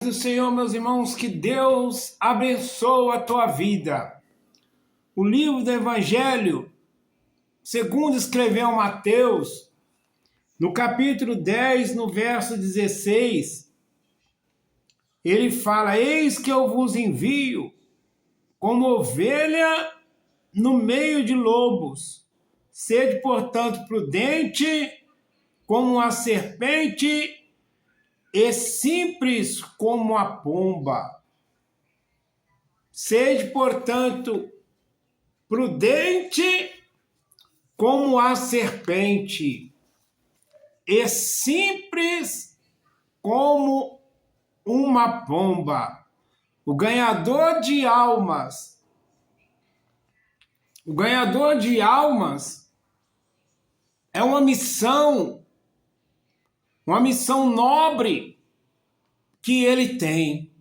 Do Senhor, meus irmãos, que Deus abençoe a tua vida. O livro do Evangelho, segundo escreveu Mateus, no capítulo 10, no verso 16, ele fala: Eis que eu vos envio como ovelha no meio de lobos. Sede, portanto, prudente como a serpente e simples como a pomba. Sede, portanto, prudente como a serpente e simples como uma pomba. O ganhador de almas é uma missão nobre que ele tem.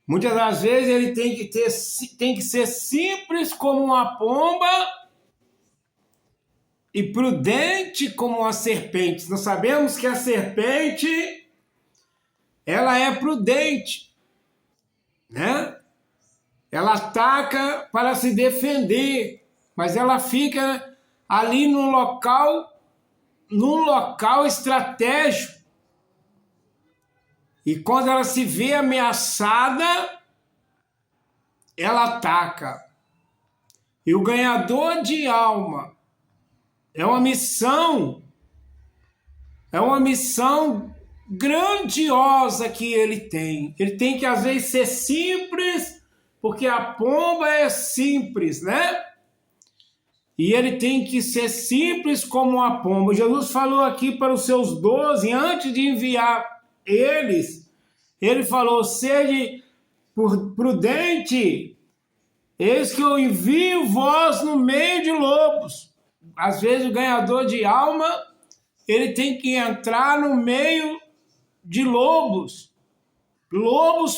Muitas das vezes ele tem que ser simples como uma pomba e prudente como a serpente. Nós sabemos que a serpente, ela é prudente, né? Ela ataca para se defender, mas ela fica ali num local estratégico. E quando ela se vê ameaçada, ela ataca. E o ganhador de alma é uma missão grandiosa que ele tem. Ele tem que, às vezes, ser simples, porque a pomba é simples, né? E ele tem que ser simples como a pomba. Jesus falou aqui para os seus 12, antes de enviar eles, ele falou: sede prudente, eis que eu envio vós no meio de lobos. Às vezes o ganhador de alma, ele tem que entrar no meio de lobos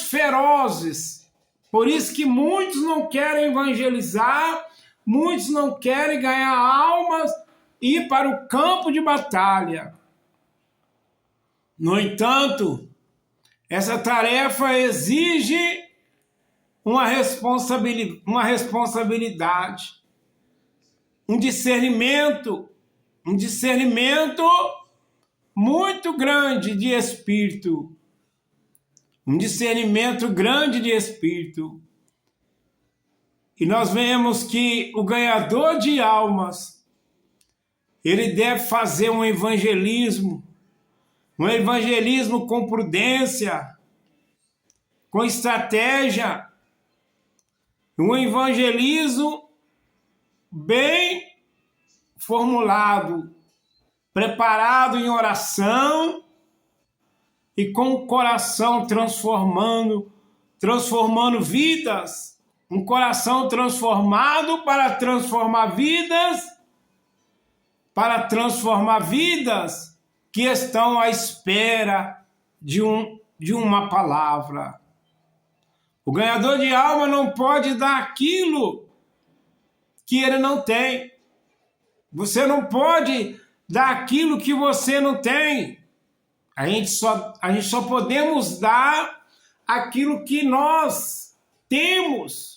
ferozes. Por isso que muitos não querem evangelizar, muitos não querem ganhar almas e ir para o campo de batalha. No entanto, essa tarefa exige uma responsabilidade, um discernimento muito grande de espírito, E nós vemos que o ganhador de almas, ele deve fazer um evangelismo com prudência, com estratégia, um evangelismo bem formulado, preparado em oração e com o coração transformando vidas, um coração transformado para transformar vidas que estão à espera de uma palavra. O ganhador de alma não pode dar aquilo que ele não tem. Você não pode dar aquilo que você não tem. A gente só podemos dar aquilo que nós temos.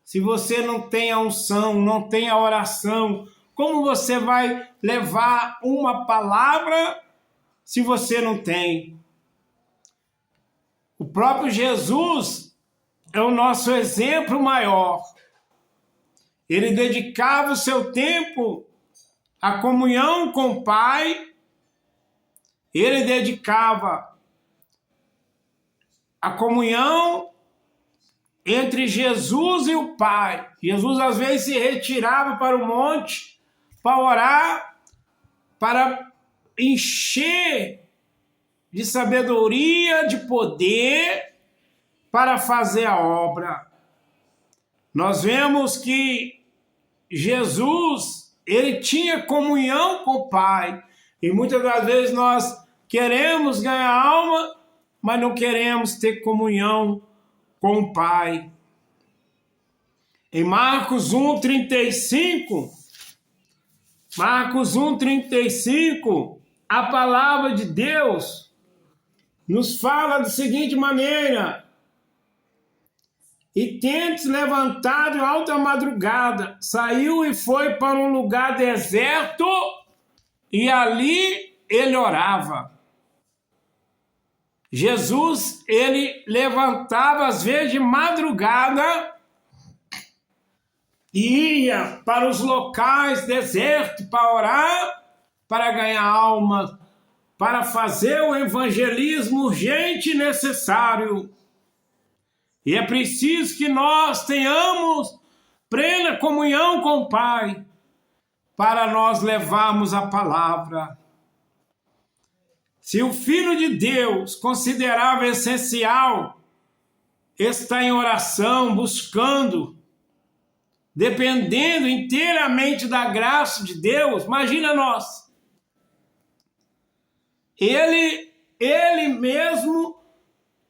Se você não tem a unção, não tem a oração, como você vai levar uma palavra se você não tem? O próprio Jesus é o nosso exemplo maior. Ele dedicava o seu tempo à comunhão com o Pai. Ele dedicava a comunhão entre Jesus e o Pai. Jesus, às vezes, se retirava para o monte para orar, para encher de sabedoria, de poder, para fazer a obra. Nós vemos que Jesus, ele tinha comunhão com o Pai. E muitas das vezes nós queremos ganhar alma, mas não queremos ter comunhão com o Pai. Em Marcos 1,35, a palavra de Deus nos fala da seguinte maneira: e tendo levantado em alta madrugada, saiu e foi para um lugar deserto, e ali ele orava. Jesus, ele levantava às vezes de madrugada e ia para os locais desertos para orar, para ganhar almas, para fazer o evangelismo urgente e necessário. E é preciso que nós tenhamos plena comunhão com o Pai para nós levarmos a palavra. Se o Filho de Deus considerava essencial estar em oração, buscando, dependendo inteiramente da graça de Deus, imagina nós. Ele mesmo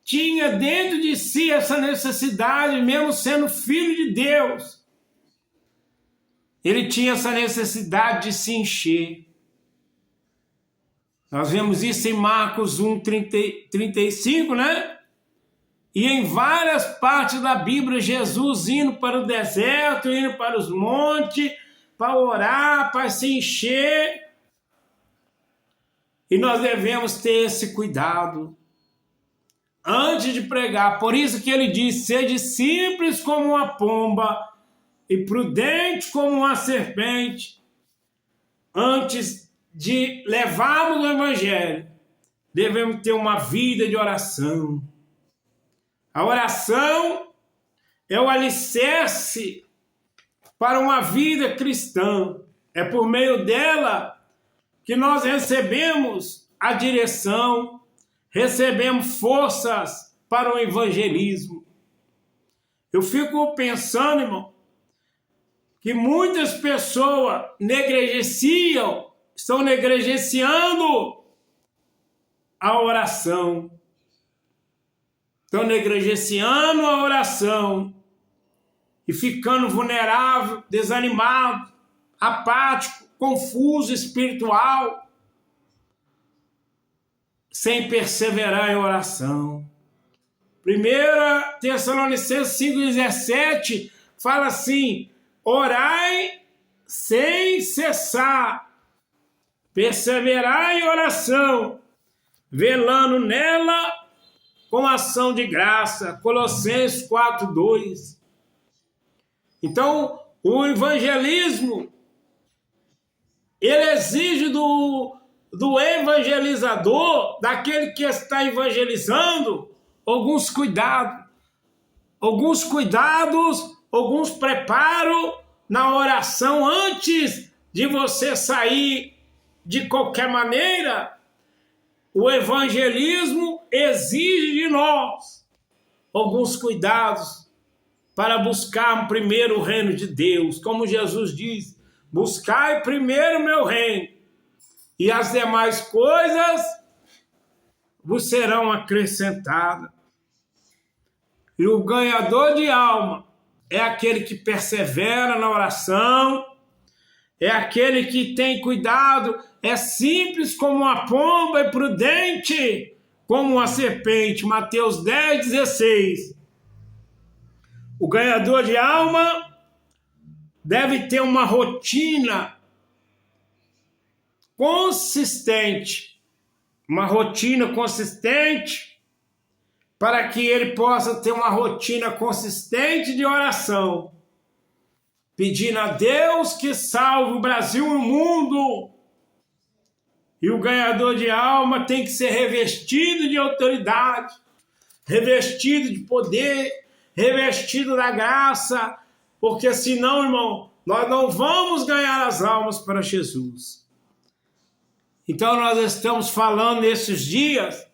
tinha dentro de si essa necessidade, mesmo sendo filho de Deus. Ele tinha essa necessidade de se encher. Nós vemos isso em Marcos 1:35, né? E em várias partes da Bíblia, Jesus indo para o deserto, indo para os montes, para orar, para se encher. E nós devemos ter esse cuidado antes de pregar. Por isso que ele diz: sede simples como uma pomba e prudente como uma serpente. Antes de levarmos o evangelho, devemos ter uma vida de oração. A oração é o alicerce para uma vida cristã. É por meio dela que nós recebemos a direção, recebemos forças para o evangelismo. Eu fico pensando, irmão, que muitas pessoas estão negligenciando a oração. Estão negligenciando a oração e ficando vulnerável, desanimado, apático, confuso espiritual, sem perseverar em oração. 1 Tessalonicenses 5,17 fala assim: orai sem cessar, perseverai em oração, velando nela com ação de graça. Colossenses 4:2. Então, o evangelismo, ele exige do evangelizador, daquele que está evangelizando, alguns cuidados, alguns preparos na oração antes de você sair de qualquer maneira. O evangelismo exige de nós alguns cuidados para buscar primeiro o reino de Deus. Como Jesus diz: buscai primeiro o meu reino, e as demais coisas vos serão acrescentadas. E o ganhador de alma é aquele que persevera na oração, é aquele que tem cuidado, é simples como uma pomba e prudente como uma serpente. Mateus 10:16. O ganhador de alma deve ter uma rotina consistente, para que ele possa ter uma rotina consistente de oração, pedindo a Deus que salve o Brasil e o mundo. E o ganhador de alma tem que ser revestido de autoridade, revestido de poder, revestido da graça, porque senão, irmão, nós não vamos ganhar as almas para Jesus. Então nós estamos falando nesses dias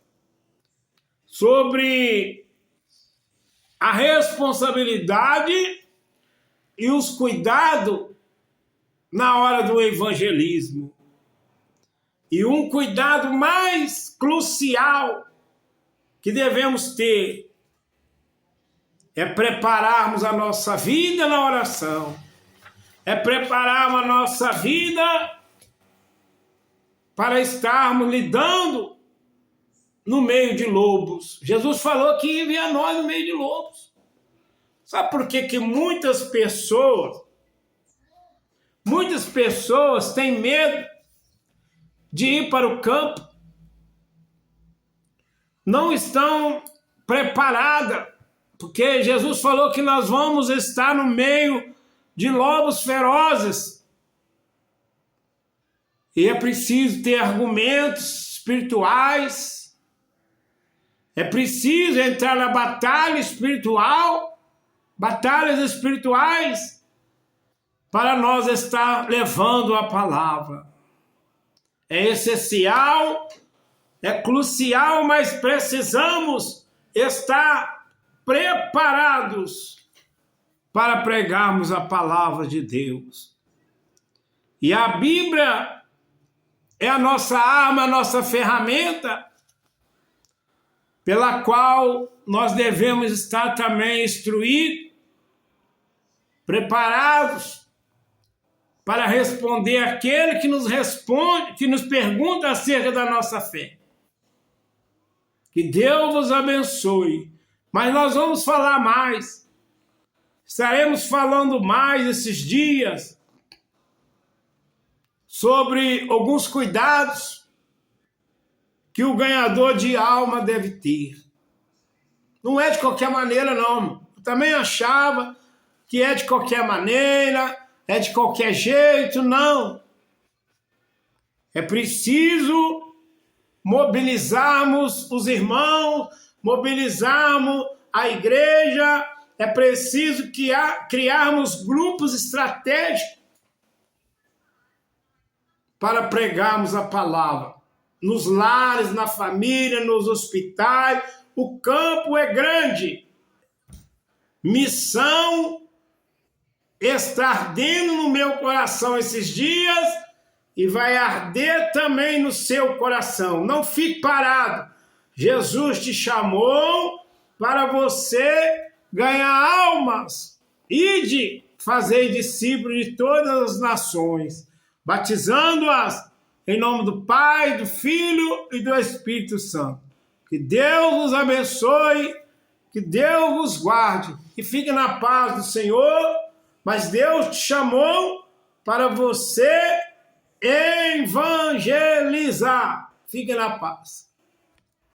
sobre a responsabilidade e os cuidados na hora do evangelismo. E um cuidado mais crucial que devemos ter é prepararmos a nossa vida na oração, é prepararmos a nossa vida para estarmos lidando no meio de lobos. Jesus falou que envia nós no meio de lobos. Sabe por que que muitas pessoas têm medo de ir para o campo? Não estão preparadas, porque Jesus falou que nós vamos estar no meio de lobos ferozes. E é preciso ter argumentos espirituais, é preciso entrar na batalha espiritual, batalhas espirituais, para nós estar levando a palavra. É essencial, é crucial, mas precisamos estar preparados para pregarmos a palavra de Deus. E a Bíblia é a nossa arma, a nossa ferramenta, pela qual nós devemos estar também instruídos, preparados para responder aquele que nos responde, que nos pergunta acerca da nossa fé. Que Deus vos abençoe. Mas nós vamos falar mais. Estaremos falando mais esses dias sobre alguns cuidados que o ganhador de alma deve ter. Não é de qualquer maneira, não. Eu também achava que é de qualquer maneira, é de qualquer jeito, não. É preciso mobilizarmos os irmãos, mobilizarmos a igreja, é preciso criarmos grupos estratégicos para pregarmos a palavra. Nos lares, na família, nos hospitais, o campo é grande. Missão está ardendo no meu coração esses dias e vai arder também no seu coração. Não fique parado. Jesus te chamou para você ganhar almas. Ide, fazei discípulos de todas as nações, batizando-as em nome do Pai, do Filho e do Espírito Santo. Que Deus vos abençoe, que Deus vos guarde, e fique na paz do Senhor, mas Deus te chamou para você evangelizar. Fique na paz.